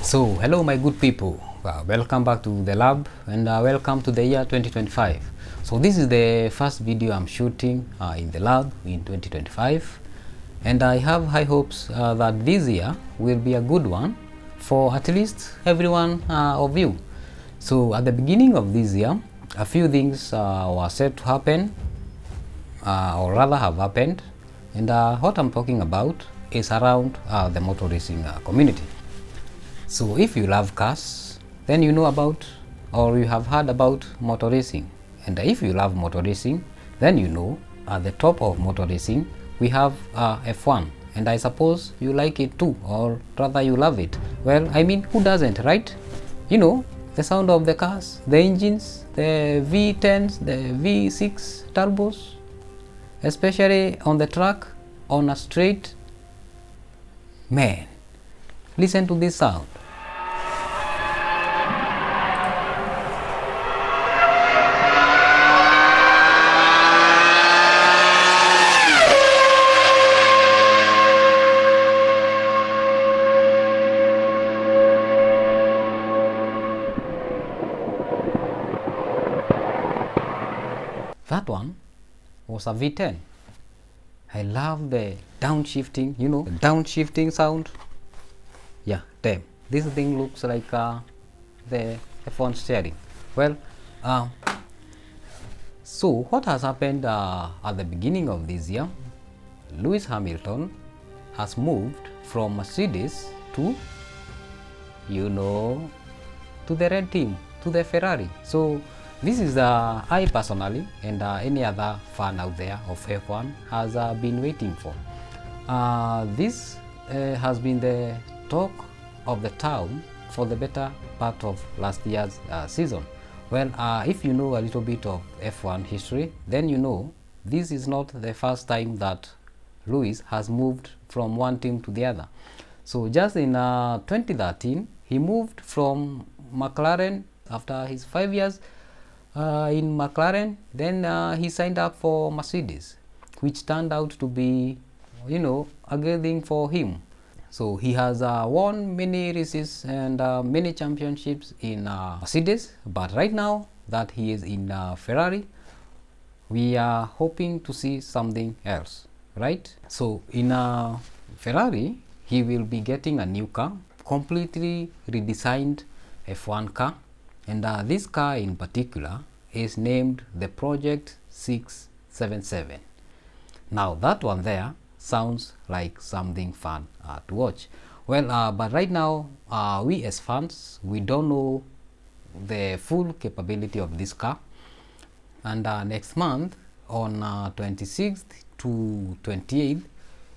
So, hello my good people, welcome back to the lab and welcome to the year 2025. So this is the first video I'm shooting in the lab in 2025, and I have high hopes that this year will be a good one for at least every one of you. So at the beginning of this year, a few things were set to happen, or rather have happened, and what I'm talking about is around the motor racing community. So if you love cars, then you know about or you have heard about motor racing. And if you love motor racing, then you know at the top of motor racing we have F1. And I suppose you like it too, or rather you love it. Well, I mean, who doesn't, right? You know, the sound of the cars, the engines, the V10s, the V6 turbos, especially on the track, on a straight. Man, listen to this sound. That one was a V10. I love the downshifting, you know, the downshifting sound. Yeah, damn. This thing looks like the F1 steering. Well, so what has happened at the beginning of this year? Lewis Hamilton has moved from Mercedes to, you know, to the red team, to the Ferrari. So this is I personally and any other fan out there of F1 has been waiting for. This has been the talk of the town for the better part of last year's season. Well, if you know a little bit of F1 history, then you know this is not the first time that Lewis has moved from one team to the other. So just in 2013, he moved from McLaren after his 5 years in McLaren. Then he signed up for Mercedes, which turned out to be, you know, a good thing for him. So he has won many races and many championships in Mercedes, but right now that he is in Ferrari, we are hoping to see something else, right? So in Ferrari, he will be getting a new car, completely redesigned F1 car, and this car in particular is named the Project 677. Now that one there sounds like something fun to watch. Well, but right now we as fans, we don't know the full capability of this car, and next month on 26th to 28th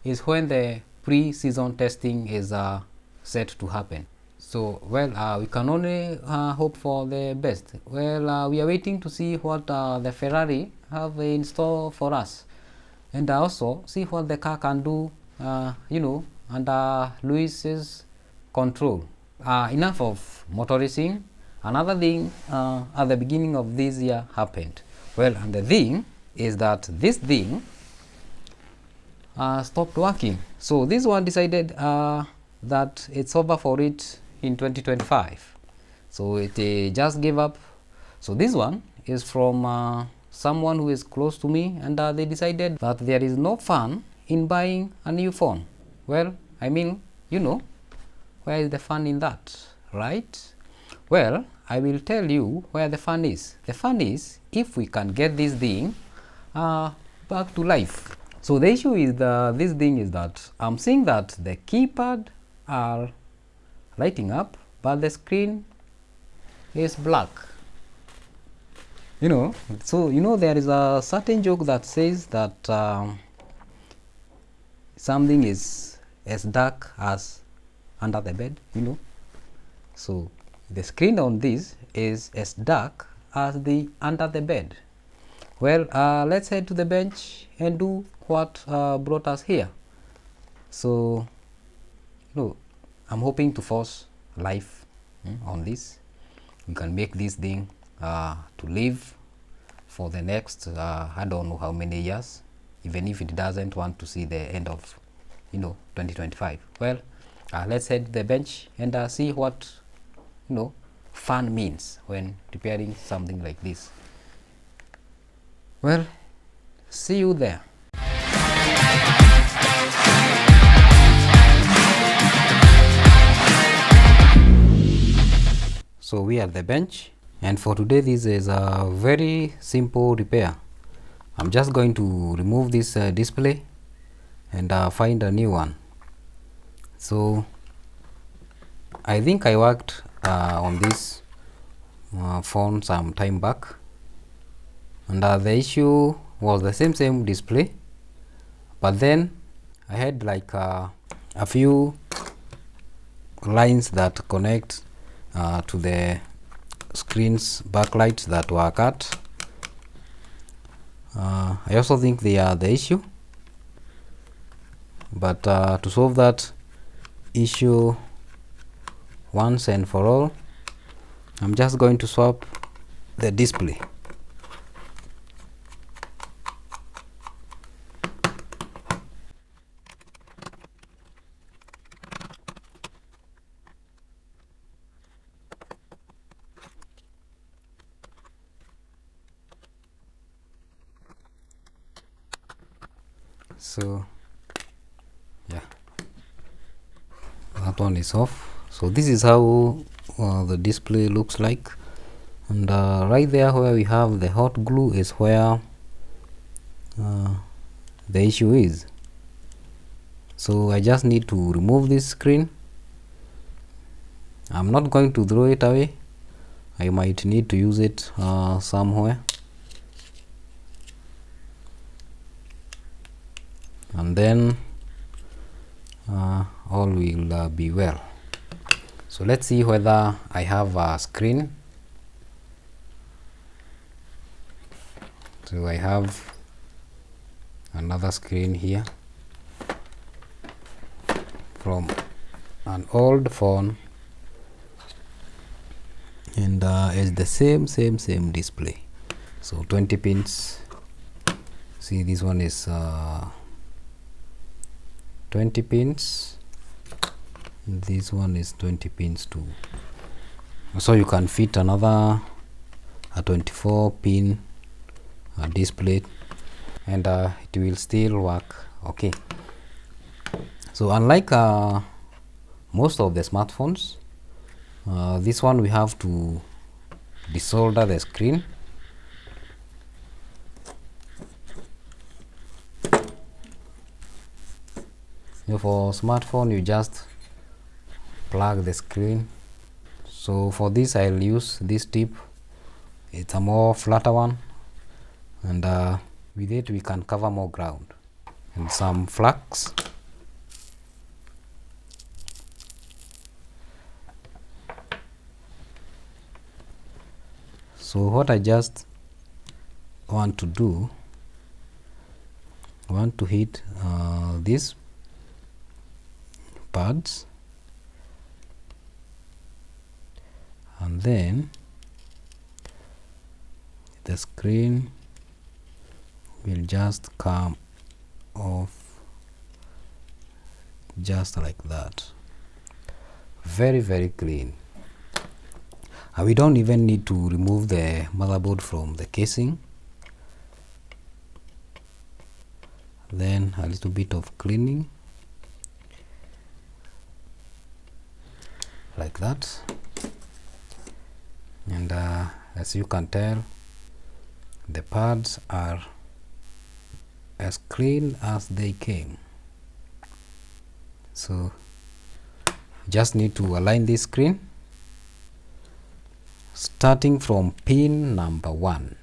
is when the pre-season testing is set to happen. So, well, we can only hope for the best. Well, we are waiting to see what the Ferrari have in store for us, and also see what the car can do, you know, under Lewis's control. Enough of motor racing. Another thing at the beginning of this year happened. Well, and the thing is that this thing stopped working. So this one decided that it's over for it in 2025. So it just gave up. So this one is from someone who is close to me, and they decided that there is no fun in buying a new phone. Well, I mean, you know, where is the fun in that, right? Well, I will tell you where the fun is. The fun is if we can get this thing back to life. So the issue is this thing is that I'm seeing that the keypad are lighting up, but the screen is black. You know, so you know there is a certain joke that says that something is as dark as under the bed, you know. So the screen on this is as dark as the under the bed. Well, let's head to the bench and do what brought us here. So, look, I'm hoping to force life on this. We can make this thing to live for the next I don't know how many years, even if it doesn't want to see the end of, you know, 2025. Well, let's head to the bench and see what fun means when repairing something like this. Well, see you there. So we are at the bench, and for today this is a very simple repair. I'm just going to remove this display and find a new one. So I think I worked on this phone some time back, and the issue was the same display, but then I had like a few lines that connect to the screen's backlight that were cut. I also think they are the issue, but to solve that issue once and for all, I'm just going to swap the display. So yeah, that one is off. So this is how the display looks like, and right there where we have the hot glue is where the issue is. So I just need to remove this screen. I'm not going to throw it away. I might need to use it somewhere, and then all will be well. So let's see whether I have a screen. So I have another screen here from an old phone, and it's the same display. So 20 pins. See, this one is 20 pins, this one is 20 pins too, so you can fit another 24 pin display, and it will still work okay. So unlike most of the smartphones, this one we have to desolder the screen. For smartphone, you just plug the screen. So for this I'll use this tip. It's a more flatter one, and with it we can cover more ground, and some flux. So what I just want to do, I want to hit these pads, and then the screen will just come off just like that. Very clean. We don't even need to remove the motherboard from the casing. Then a little bit of cleaning like that, and as you can tell, the pads are as clean as they came. So just need to align this screen starting from pin number 1.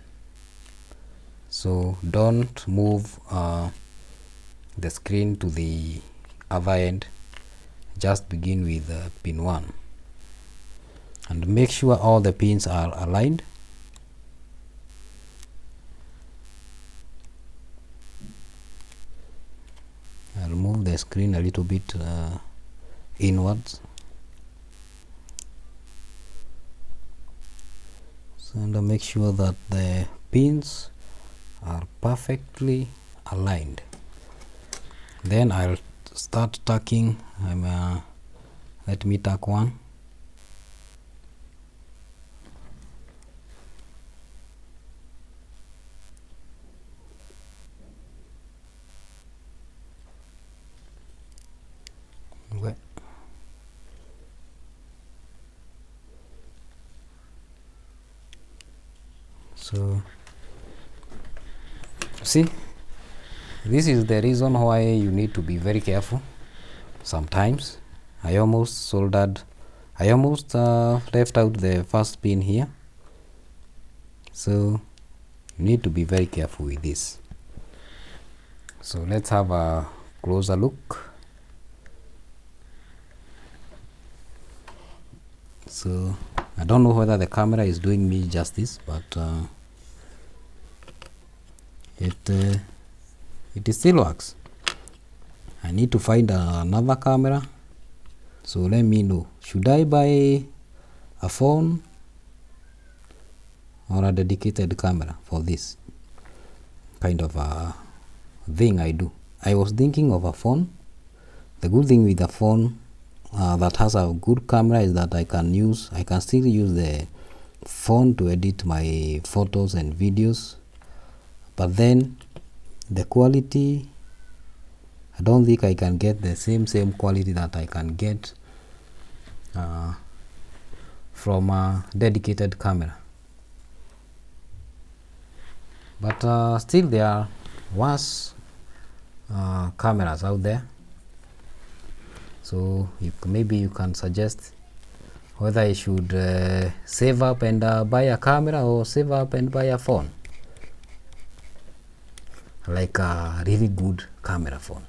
So don't move the screen to the other end, just begin with pin 1 and make sure all the pins are aligned. I'll move the screen a little bit inwards, and make sure that the pins are perfectly aligned. Then I'll start tacking. I'm Let me tag one. Okay. So see, this is the reason why you need to be very careful. Sometimes I almost left out the first pin here, so you need to be very careful with this. So let's have a closer look. So I don't know whether the camera is doing me justice, but it still works. I need to find another camera, so let me know, should I buy a phone or a dedicated camera for this kind of a thing I do. I was thinking of a phone. The good thing with a phone that has a good camera is that I can still use the phone to edit my photos and videos, but then the quality, I don't think I can get the same quality that I can get from a dedicated camera. But still there are worse cameras out there, so maybe you can suggest whether I should save up and buy a camera or save up and buy a phone, like a really good camera phone.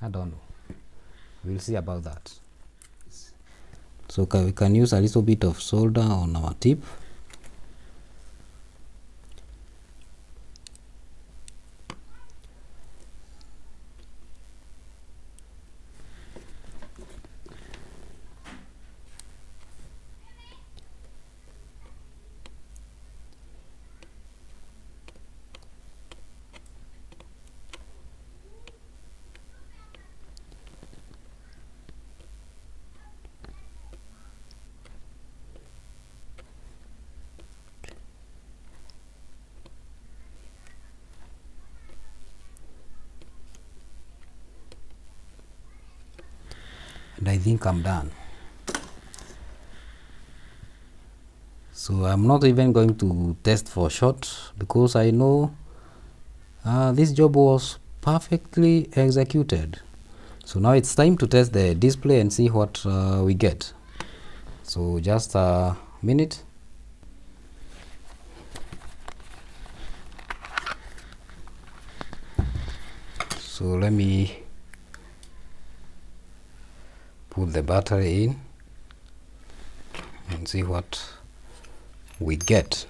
I don't know, we'll see about that. So we can use a little bit of solder on our tip. And I think I'm done. So I'm not even going to test for shot, because I know this job was perfectly executed. So now it's time to test the display and see what we get. So just a minute. So let me put the battery in and see what we get,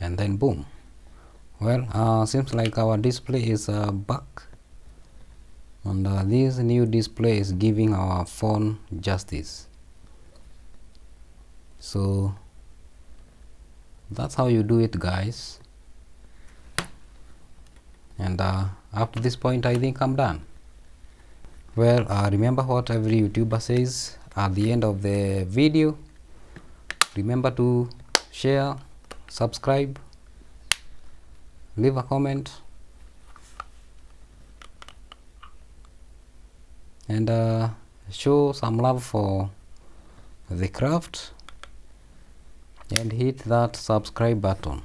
and then boom. Well, seems like our display is back, and this new display is giving our phone justice. So that's how you do it, guys. And up to this point I think I'm done. Well, remember what every YouTuber says at the end of the video. Remember to share, subscribe, leave a comment, and show some love for the craft, and hit that subscribe button.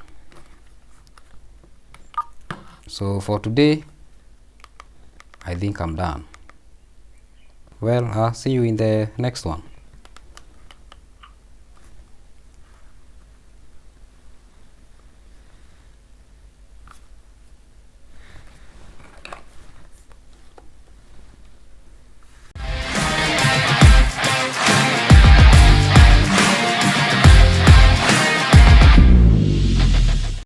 So for today I think I'm done. Well, see you in the next one.